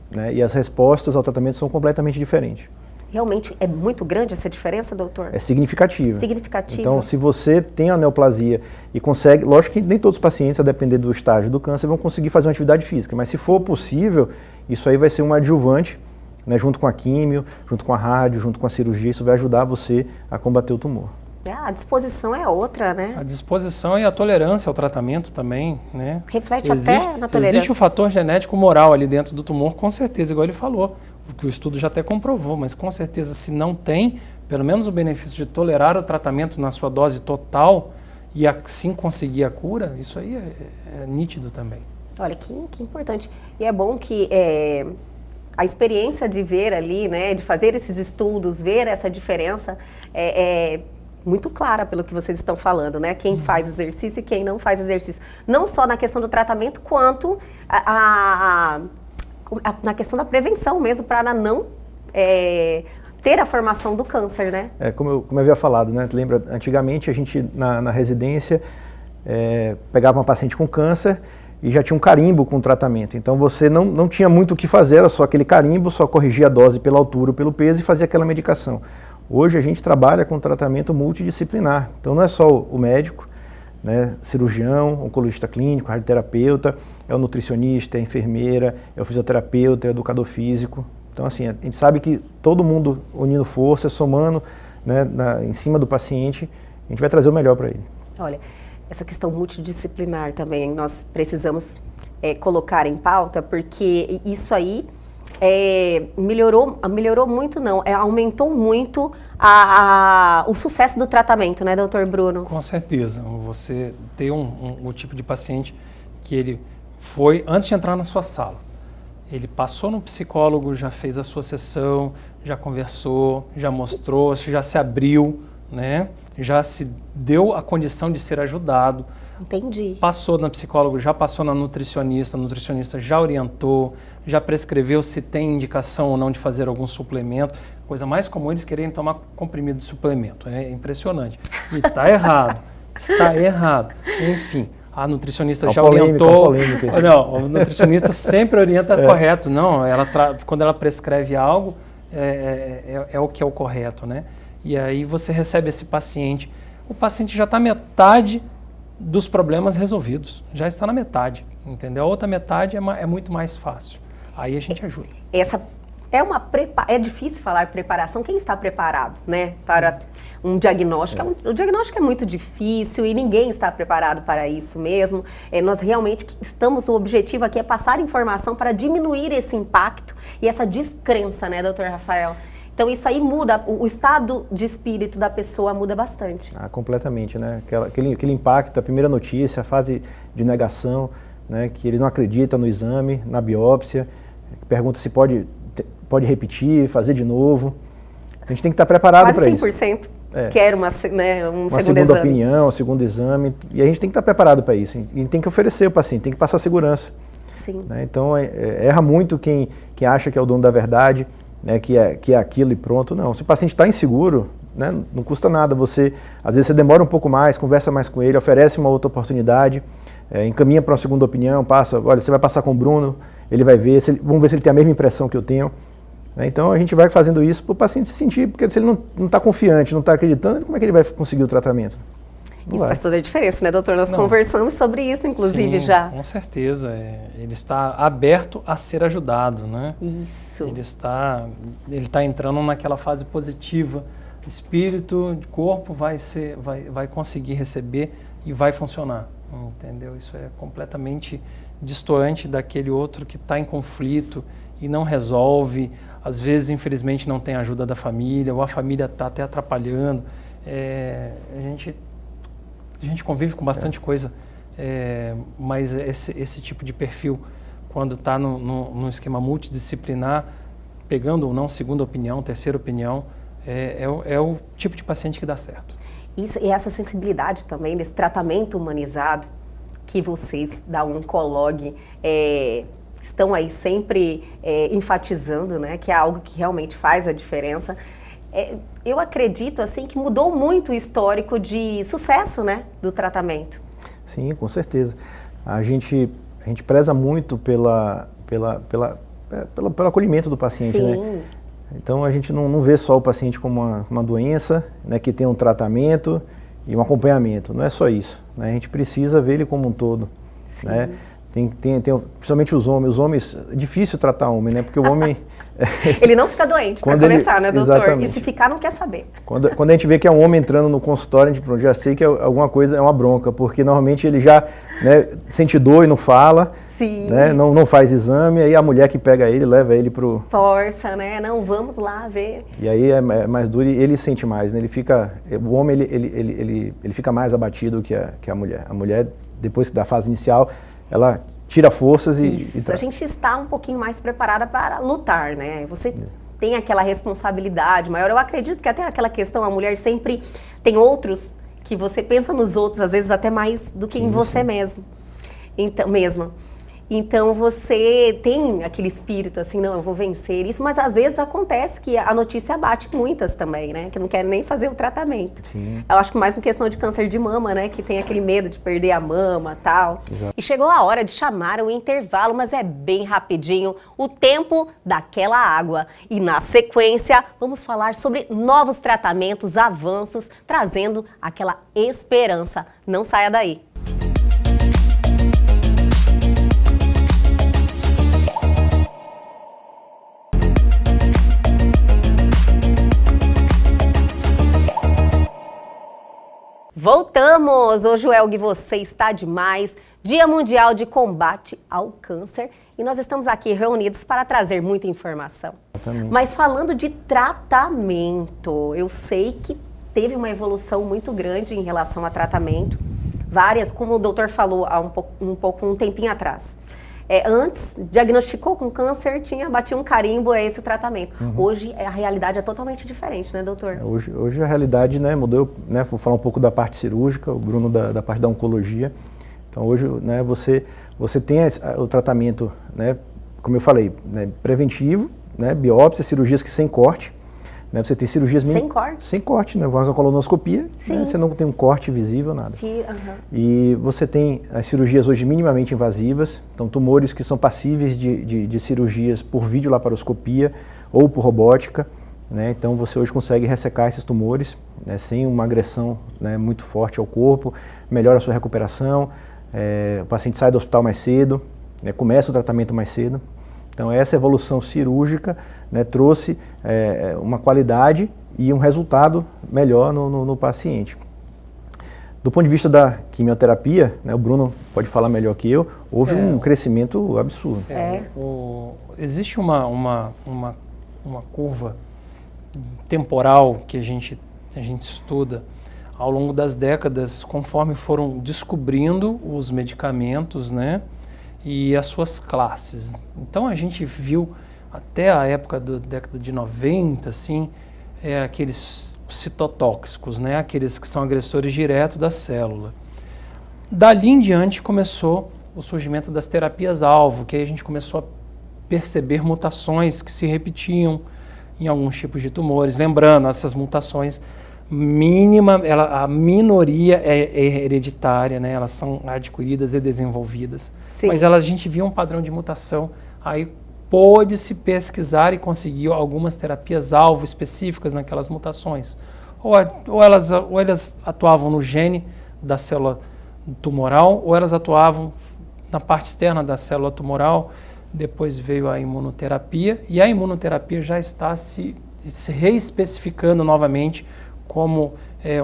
né? E as respostas ao tratamento são completamente diferentes. Realmente é muito grande essa diferença, doutor? É significativa. Significativa. Então, se você tem a neoplasia e consegue, lógico que nem todos os pacientes, a depender do estágio do câncer, vão conseguir fazer uma atividade física, mas se for possível, isso aí vai ser um adjuvante, né, junto com a químio, junto com a rádio, junto com a cirurgia, isso vai ajudar você a combater o tumor. A disposição é outra, né? A disposição e a tolerância ao tratamento também, né? Reflete até na tolerância. Existe um fator genético moral ali dentro do tumor, com certeza, igual ele falou, que o estudo já até comprovou, mas com certeza se não tem, pelo menos o benefício de tolerar o tratamento na sua dose total e assim conseguir a cura, isso aí é nítido também. Olha, que importante. E é bom que a experiência de ver ali, né, de fazer esses estudos, ver essa diferença, é muito clara pelo que vocês estão falando, né? Quem faz exercício e quem não faz exercício. Não só na questão do tratamento, quanto na questão da prevenção mesmo, para não ter a formação do câncer, né? Como eu havia falado, né? Lembra, antigamente a gente na residência pegava uma paciente com câncer e já tinha um carimbo com o tratamento. Então você não tinha muito o que fazer, era só aquele carimbo, só corrigia a dose pela altura ou pelo peso e fazia aquela medicação. Hoje a gente trabalha com tratamento multidisciplinar. Então não é só o médico, né, cirurgião, oncologista clínico, radioterapeuta, é o nutricionista, é a enfermeira, é o fisioterapeuta, é o educador físico. Então assim, a gente sabe que todo mundo unindo forças, somando, né, em cima do paciente, a gente vai trazer o melhor para ele. Olha, essa questão multidisciplinar também nós precisamos colocar em pauta, porque isso aí melhorou muito, não, aumentou muito o sucesso do tratamento, né, doutor Bruno? Com certeza. Você tem o tipo de paciente que ele foi, antes de entrar na sua sala, ele passou no psicólogo, já fez a sua sessão, já conversou, já mostrou, já se abriu, né? Já se deu a condição de ser ajudado. Entendi. Passou na psicóloga, já passou na nutricionista, a nutricionista já orientou, já prescreveu se tem indicação ou não de fazer algum suplemento. Coisa mais comum eles quererem tomar comprimido de suplemento. É impressionante. E está errado. Está errado. Enfim, a nutricionista já orientou. Não, o nutricionista sempre orienta correto. Não, quando ela prescreve algo, é o que é o correto, né? E aí você recebe esse paciente. O paciente já está metade dos problemas resolvidos. Já está na metade, entendeu? A outra metade é muito mais fácil. Aí a gente ajuda. É difícil falar preparação. Quem está preparado, né, para um diagnóstico? O diagnóstico é muito difícil e ninguém está preparado para isso mesmo. Nós realmente o objetivo aqui é passar informação para diminuir esse impacto e essa descrença, né, doutor Rafael? Então isso aí muda, o estado de espírito da pessoa muda bastante. Completamente, né? Aquele impacto, a primeira notícia, a fase de negação, né? Que ele não acredita no exame, na biópsia, pergunta se pode repetir, fazer de novo. A gente tem que estar preparado para isso. Quase 100% quer um segundo segunda opinião, um segundo exame, e a gente tem que estar preparado para isso. E tem que oferecer ao paciente, tem que passar segurança. Sim. Né? Então erra muito quem acha que é o dono da verdade, né, que é aquilo e pronto. Não, se o paciente está inseguro, né, não custa nada. Às vezes você demora um pouco mais, conversa mais com ele, oferece uma outra oportunidade, encaminha para uma segunda opinião, olha, você vai passar com o Bruno, ele vai ver, vamos ver se ele tem a mesma impressão que eu tenho. Né, então a gente vai fazendo isso para o paciente se sentir, porque se ele não está confiante, não está acreditando, como é que ele vai conseguir o tratamento? Isso faz toda a diferença, né, doutor? Nós conversamos sobre isso, inclusive, sim, já. Com certeza. Ele está aberto a ser ajudado, né? Isso. Ele está entrando naquela fase positiva. Espírito, corpo vai conseguir receber e vai funcionar, entendeu? Isso é completamente distoante daquele outro que está em conflito e não resolve. Às vezes, infelizmente, não tem ajuda da família, ou a família está até atrapalhando. A gente convive com bastante coisa, mas esse tipo de perfil, quando está num esquema multidisciplinar, pegando ou não segunda opinião, terceira opinião, é o tipo de paciente que dá certo. Isso, e essa sensibilidade também, desse tratamento humanizado que vocês da Oncolog estão aí sempre enfatizando, né, que é algo que realmente faz a diferença. Eu acredito assim que mudou muito o histórico de sucesso, né, do tratamento. Sim, com certeza. A gente preza muito pelo acolhimento do paciente, sim, né? Então a gente não vê só o paciente como uma doença, né, que tem um tratamento e um acompanhamento. Não é só isso, né? A gente precisa ver ele como um todo. Sim. Né? Tem principalmente os homens. Os homens, é difícil tratar homem, né? Porque o homem... Ele não fica doente, para começar, né, doutor? Exatamente. E se ficar, não quer saber. Quando a gente vê que é um homem entrando no consultório, a gente já sei que alguma coisa é uma bronca, porque normalmente ele já, né, sente dor e não fala, sim, né, não faz exame, aí a mulher que pega ele, leva ele pro... Força, né? Não, vamos lá ver. E aí é mais duro e ele sente mais, né? O homem, ele fica mais abatido que a mulher. A mulher, depois da fase inicial, ela tira forças Isso, a gente está um pouquinho mais preparada para lutar, né? Você tem aquela responsabilidade maior. Eu acredito que até aquela questão, a mulher sempre tem outros que você pensa nos outros, às vezes até mais do que em você mesmo. Então você tem aquele espírito assim, não, eu vou vencer isso, mas às vezes acontece que a notícia abate muitas também, né? Que não querem nem fazer o tratamento. Sim. Eu acho que mais em questão de câncer de mama, né? Que tem aquele medo de perder a mama e tal. Exato. E chegou a hora de chamar o intervalo, mas é bem rapidinho, o tempo daquela água. E na sequência, vamos falar sobre novos tratamentos, avanços, trazendo aquela esperança. Não saia daí. Voltamos! Hoje, o Elg, você está demais. Dia Mundial de Combate ao Câncer. E nós estamos aqui reunidos para trazer muita informação. Exatamente. Mas falando de tratamento, eu sei que teve uma evolução muito grande em relação a tratamento. Várias, como o doutor falou há um tempinho atrás. Antes, diagnosticou com câncer, batia um carimbo, é esse o tratamento. Hoje, a realidade é totalmente diferente, né, doutor? Hoje a realidade, né, mudou, né, vou falar um pouco da parte cirúrgica, o Bruno da parte da oncologia. Então hoje, né, você tem o tratamento, né, como eu falei, né, preventivo, né, biópsia, cirurgias que sem corte. Né, você tem cirurgias sem corte? Sem corte, né? Uma colonoscopia, né, você não tem um corte visível, nada. E você tem as cirurgias hoje minimamente invasivas, então tumores que são passíveis de cirurgias por videolaparoscopia ou por robótica, né? Então você hoje consegue ressecar esses tumores, né, sem uma agressão, né, muito forte ao corpo, melhora a sua recuperação, o paciente sai do hospital mais cedo, né, começa o tratamento mais cedo. Então essa evolução cirúrgica, né, trouxe uma qualidade e um resultado melhor no paciente. Do ponto de vista da quimioterapia, né, o Bruno pode falar melhor que eu, houve um crescimento absurdo. Existe uma curva temporal que a gente estuda ao longo das décadas, conforme foram descobrindo os medicamentos, né, e as suas classes. Então a gente viu até a época da década de 90, assim, aqueles citotóxicos, né, aqueles que são agressores diretos da célula. Dali em diante começou o surgimento das terapias-alvo, que aí a gente começou a perceber mutações que se repetiam em alguns tipos de tumores. Lembrando, essas mutações a minoria é hereditária, né? Elas são adquiridas e desenvolvidas. Sim. Mas a gente via um padrão de mutação, aí pôde-se pesquisar e conseguiu algumas terapias-alvo específicas naquelas mutações. Ou elas atuavam no gene da célula tumoral, ou elas atuavam na parte externa da célula tumoral. Depois veio a imunoterapia, e a imunoterapia já está se reespecificando novamente como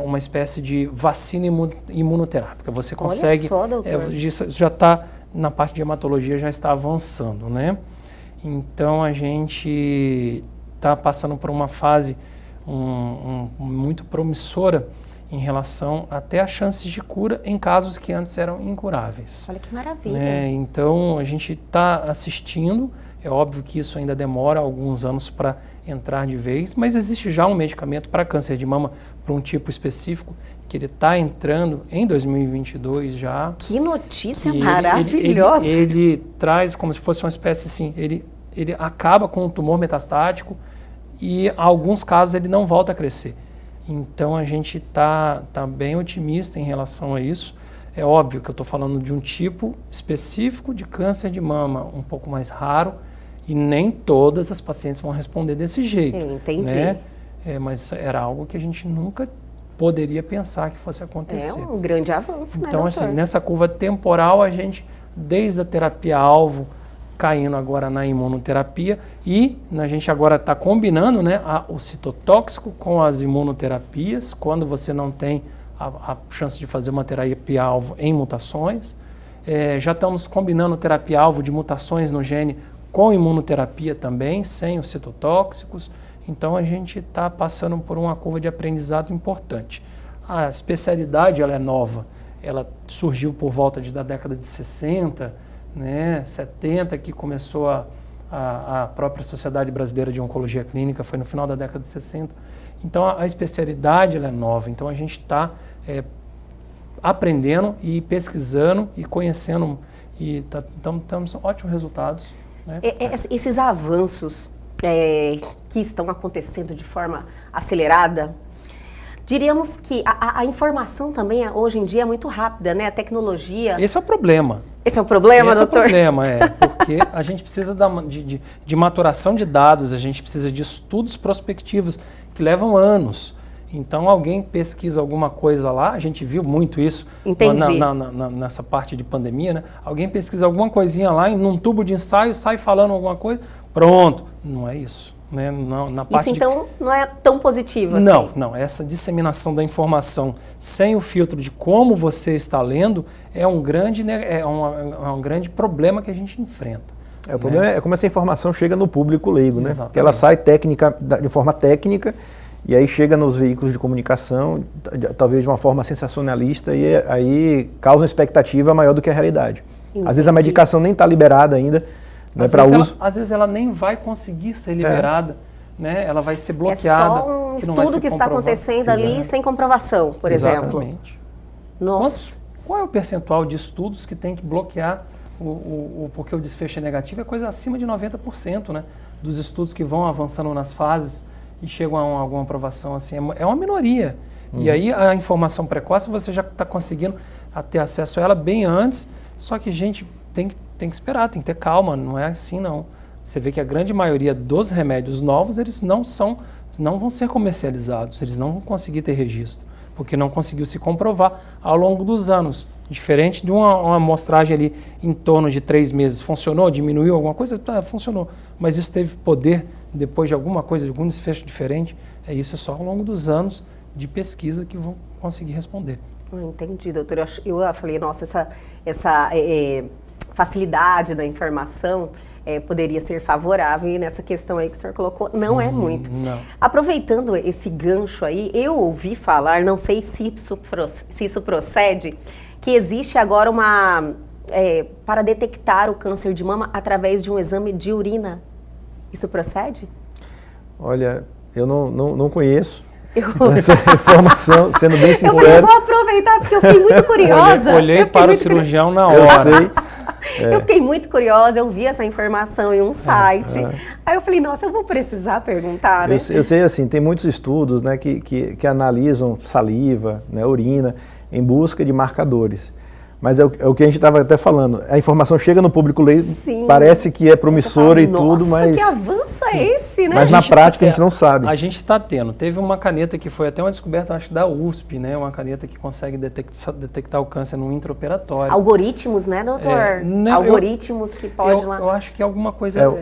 uma espécie de vacina imunoterápica. Você consegue... Olha só, doutor. Já está, na parte de hematologia, já está avançando, né? Então, a gente está passando por uma fase muito promissora em relação até a chances de cura em casos que antes eram incuráveis. Olha que maravilha. Então, a gente está assistindo. É óbvio que isso ainda demora alguns anos para entrar de vez, mas existe já um medicamento para câncer de mama, para um tipo específico, que ele está entrando em 2022 já. Que notícia maravilhosa! Ele traz como se fosse uma espécie assim, ele acaba com o tumor metastático e em alguns casos ele não volta a crescer. Então a gente tá bem otimista em relação a isso. É óbvio que eu estou falando de um tipo específico de câncer de mama, um pouco mais raro, e nem todas as pacientes vão responder desse jeito. Eu entendi. Né? Mas era algo que a gente nunca poderia pensar que fosse acontecer. É um grande avanço, né, então, doutor? assim, nessa curva temporal, a gente, desde a terapia-alvo, caindo agora na imunoterapia, e a gente agora está combinando, né, o citotóxico com as imunoterapias, quando você não tem a chance de fazer uma terapia-alvo em mutações. Já estamos combinando terapia-alvo de mutações no gene com imunoterapia também, sem os citotóxicos. Então a gente está passando por uma curva de aprendizado importante. A especialidade ela é nova, ela surgiu por volta da década de 60, né, 70, que começou a própria Sociedade Brasileira de Oncologia Clínica, foi no final da década de 60. Então a especialidade ela é nova, então a gente está aprendendo e pesquisando e conhecendo, e temos ótimos resultados. Né? Esses avanços que estão acontecendo de forma acelerada, diríamos que a informação também hoje em dia é muito rápida, né? A tecnologia... Esse é o problema. Esse é o problema, doutor? Esse é o problema, porque a gente precisa de maturação de dados, a gente precisa de estudos prospectivos que levam anos. Então, alguém pesquisa alguma coisa lá, a gente viu muito isso nessa parte de pandemia, né? Alguém pesquisa alguma coisinha lá, num tubo de ensaio, sai falando alguma coisa, pronto. Não é isso. Né? Na parte isso, então, não é tão positivo assim? Não. Essa disseminação da informação sem o filtro de como você está lendo é um grande problema que a gente enfrenta. O problema é como essa informação chega no público leigo, né? Exatamente. Que ela sai de forma técnica, e aí chega nos veículos de comunicação, talvez de uma forma sensacionalista, e aí causa uma expectativa maior do que a realidade. Entendi. Às vezes a medicação nem está liberada ainda, né, para uso. Às vezes ela nem vai conseguir ser liberada, né? Ela vai ser bloqueada. É só um estudo que está acontecendo ali sem comprovação, por exemplo. Exatamente. Nossa. Qual é o percentual de estudos que tem que bloquear porque o desfecho é negativo? É coisa acima de 90%, né? Dos estudos que vão avançando nas fases e chegam a alguma aprovação, assim, é uma minoria. E aí a informação precoce você já está conseguindo ter acesso a ela bem antes, só que a gente tem que esperar, tem que ter calma, não é assim não. Você vê que a grande maioria dos remédios novos, eles não vão ser comercializados, eles não vão conseguir ter registro, porque não conseguiu se comprovar ao longo dos anos. Diferente de uma amostragem ali em torno de 3 meses. Funcionou? Diminuiu alguma coisa? Funcionou. Mas isso teve poder depois de alguma coisa, de algum desfecho diferente? Isso é só ao longo dos anos de pesquisa que vão conseguir responder. Entendi, doutor. Eu falei, nossa, essa facilidade da informação poderia ser favorável, e nessa questão aí que o senhor colocou, não é muito. Não. Aproveitando esse gancho aí, eu ouvi falar, não sei se isso procede, que existe agora para detectar o câncer de mama através de um exame de urina. Isso procede? Olha, eu não conheço essa informação, sendo bem sincero. Eu vou aproveitar porque eu fiquei muito curiosa. Olhei para o cirurgião na hora. Eu sei. Eu fiquei muito curiosa, eu vi essa informação em um site. Aí eu falei, nossa, eu vou precisar perguntar, né? Eu sei, assim, tem muitos estudos, né, que analisam saliva, né, urina, em busca de marcadores. Mas é o que a gente estava até falando. A informação chega no público leigo, parece que é promissora e tudo, mas... Nossa, que avanço é esse, né? Mas na prática a gente não sabe. A gente está tendo. Teve uma caneta que foi até uma descoberta, acho, da USP, né? Uma caneta que consegue detectar o câncer no intraoperatório. Algoritmos, né, doutor? Algoritmos que pode lá... Eu acho que é alguma coisa...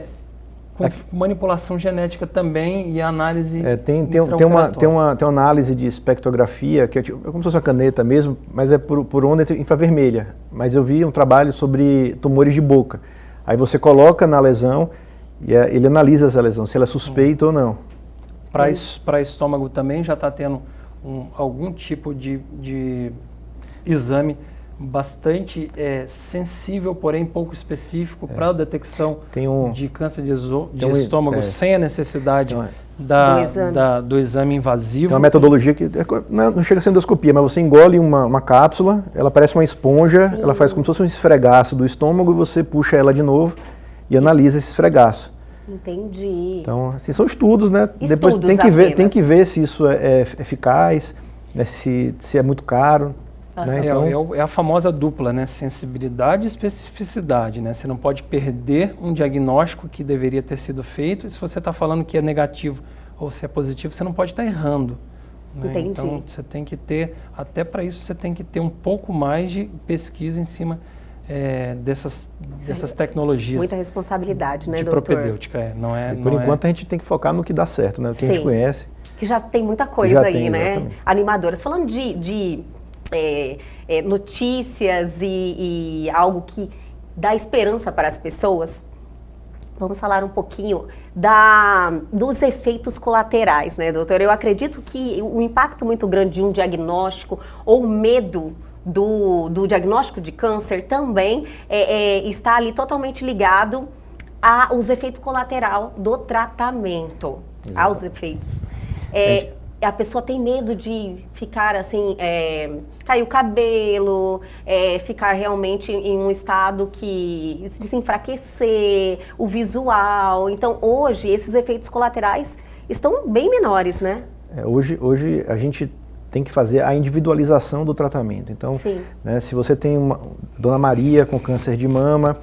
com manipulação genética também e análise tem uma análise de espectrografia, que é como se fosse uma caneta mesmo, mas é por onda infravermelha. Mas eu vi um trabalho sobre tumores de boca. Aí você coloca na lesão e ele analisa essa lesão, se ela é suspeita ou não. Para estômago também já está tendo algum tipo de exame bastante sensível, porém pouco específico para a detecção de câncer de estômago sem a necessidade do exame invasivo. Tem uma metodologia que não chega a ser endoscopia, mas você engole uma cápsula, ela parece uma esponja, ela faz como se fosse um esfregaço do estômago e você puxa ela de novo e analisa esse esfregaço. Entendi. Então, assim, são estudos, né? Depois tem que ver se isso é eficaz, né? Se é muito caro. Né? Então, é a famosa dupla, né? Sensibilidade e especificidade, né? Você não pode perder um diagnóstico que deveria ter sido feito, e se você está falando que é negativo ou se é positivo, você não pode estar errando. Né? Entendi. Então, você tem que ter, até para isso, você tem que ter um pouco mais de pesquisa em cima dessas tecnologias. Muita responsabilidade, né, de doutor? propedêutica, não é? Por enquanto a gente tem que focar no que dá certo, né? O que a gente conhece. Que já tem muita coisa aí, né? Exatamente. Animadoras. Falando de notícias e algo que dá esperança para as pessoas, vamos falar um pouquinho dos efeitos colaterais, né, doutor? Eu acredito que o impacto muito grande de um diagnóstico ou medo do diagnóstico de câncer também está ali totalmente ligado aos efeitos colaterais do tratamento, aos efeitos. A pessoa tem medo de ficar assim, cair o cabelo, ficar realmente em um estado de se enfraquecer, o visual. Então, hoje, esses efeitos colaterais estão bem menores, né? Hoje a gente tem que fazer a individualização do tratamento. Então, né, se você tem Dona Maria com câncer de mama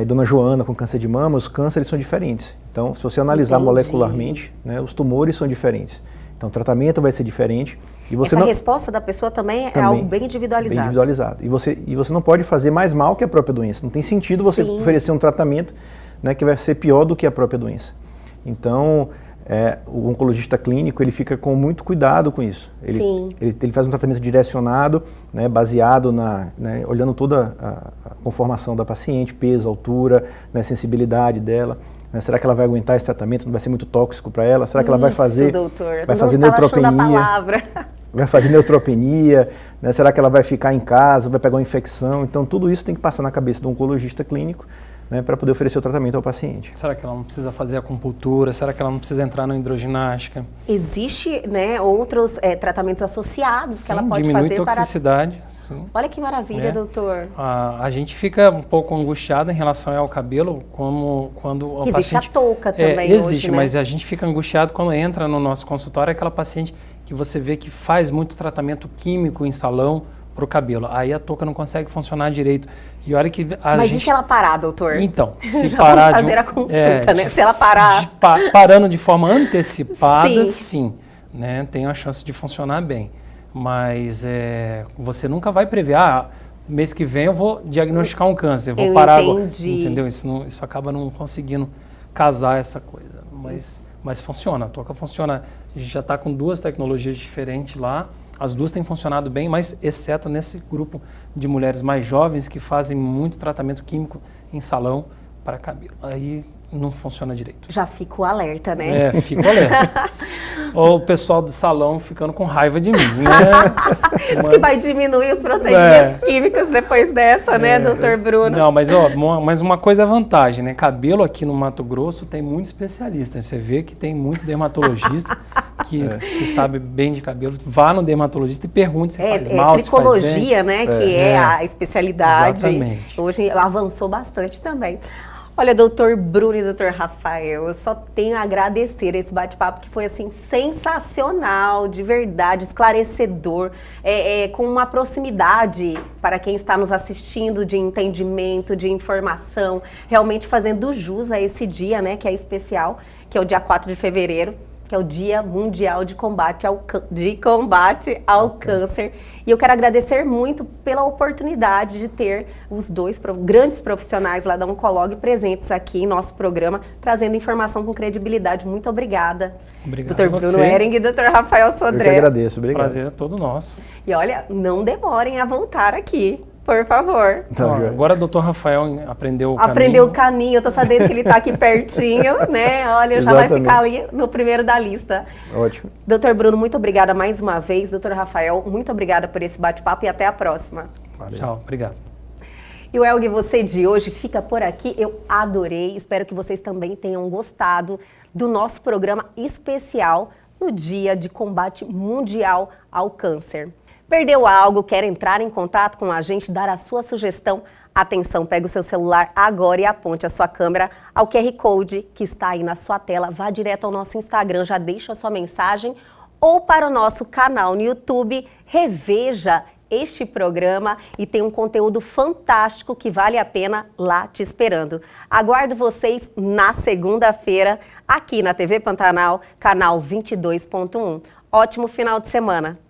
e Dona Joana com câncer de mama, os cânceres são diferentes. Então, se você analisar molecularmente, né, os tumores são diferentes. Então, o tratamento vai ser diferente. E você Essa resposta da pessoa também é algo bem individualizado. Bem individualizado. E você não pode fazer mais mal que a própria doença. Não tem sentido você oferecer um tratamento, né, que vai ser pior do que a própria doença. Então, o oncologista clínico, ele fica com muito cuidado com isso. Ele faz um tratamento direcionado, né, baseado olhando toda a conformação da paciente, peso, altura, né, sensibilidade dela. Será que ela vai aguentar esse tratamento? Não vai ser muito tóxico para ela? Será que ela vai fazer neutropenia? Vai fazer neutropenia? Né? Será que ela vai ficar em casa? Vai pegar uma infecção? Então, tudo isso tem que passar na cabeça do oncologista clínico, né, para poder oferecer o tratamento ao paciente. Será que ela não precisa fazer acupuntura? Será que ela não precisa entrar na hidroginástica? Existe, né, outros tratamentos associados que ela pode diminui fazer toxicidade. Olha que maravilha, doutor. A gente fica um pouco angustiado em relação ao cabelo, como quando o paciente... Existe a touca também existe, hoje, né? Mas a gente fica angustiado quando entra no nosso consultório, aquela paciente que você vê que faz muito tratamento químico em salão para o cabelo. Aí a touca não consegue funcionar direito. E olha que Mas e se ela parar, doutor? Então, se já parar vamos fazer a consulta, né? Se ela parar... Parando de forma antecipada, sim, né? Tem a chance de funcionar bem. Mas você nunca vai prever, mês que vem eu vou diagnosticar um câncer, vou parar agora. Entendeu? Isso acaba não conseguindo casar essa coisa. Mas funciona, a touca funciona. A gente já está com 2 tecnologias diferentes lá. As 2 têm funcionado bem, mas exceto nesse grupo de mulheres mais jovens que fazem muito tratamento químico em salão para cabelo. Aí não funciona direito. Já fico alerta, né? Fico alerta. Ou o pessoal do salão ficando com raiva de mim, né? Diz que vai diminuir os procedimentos químicos depois dessa, né, doutor Bruno? Não, mas uma coisa é vantagem, né? Cabelo aqui no Mato Grosso tem muito especialista. Você vê que tem muito dermatologista que sabe bem de cabelo. Vá no dermatologista e pergunte se faz mal, se faz bem. Tricologia, né, que é a especialidade. Exatamente. Hoje avançou bastante também. Olha, doutor Bruno e doutor Rafael, eu só tenho a agradecer esse bate-papo que foi, assim, sensacional, de verdade, esclarecedor, com uma proximidade para quem está nos assistindo de entendimento, de informação, realmente fazendo jus a esse dia, né, que é especial, que é o dia 4 de fevereiro, que é o Dia Mundial de Combate ao Câncer. E eu quero agradecer muito pela oportunidade de ter os 2 grandes profissionais lá da Oncolog presentes aqui em nosso programa, trazendo informação com credibilidade. Muito obrigada. Obrigado Dr. Bruno Ehring e Dr. Rafael Sodré. Eu que agradeço, obrigado. Prazer é todo nosso. E olha, não demorem a voltar aqui. Por favor. Agora o doutor Rafael aprendeu o caminho. Aprendeu o caminho, eu tô sabendo que ele tá aqui pertinho, né? Olha, já vai ficar ali no primeiro da lista. Ótimo. Doutor Bruno, muito obrigada mais uma vez. Doutor Rafael, muito obrigada por esse bate-papo e até a próxima. Valeu. Tchau, obrigado. E o Elg Você de hoje fica por aqui. Eu adorei, espero que vocês também tenham gostado do nosso programa especial no Dia de Combate Mundial ao Câncer. Perdeu algo, quer entrar em contato com a gente, dar a sua sugestão? Atenção, pega o seu celular agora e aponte a sua câmera ao QR Code que está aí na sua tela. Vá direto ao nosso Instagram, já deixa a sua mensagem ou para o nosso canal no YouTube. Reveja este programa e tem um conteúdo fantástico que vale a pena lá te esperando. Aguardo vocês na segunda-feira aqui na TV Pantanal, canal 22.1. Ótimo final de semana!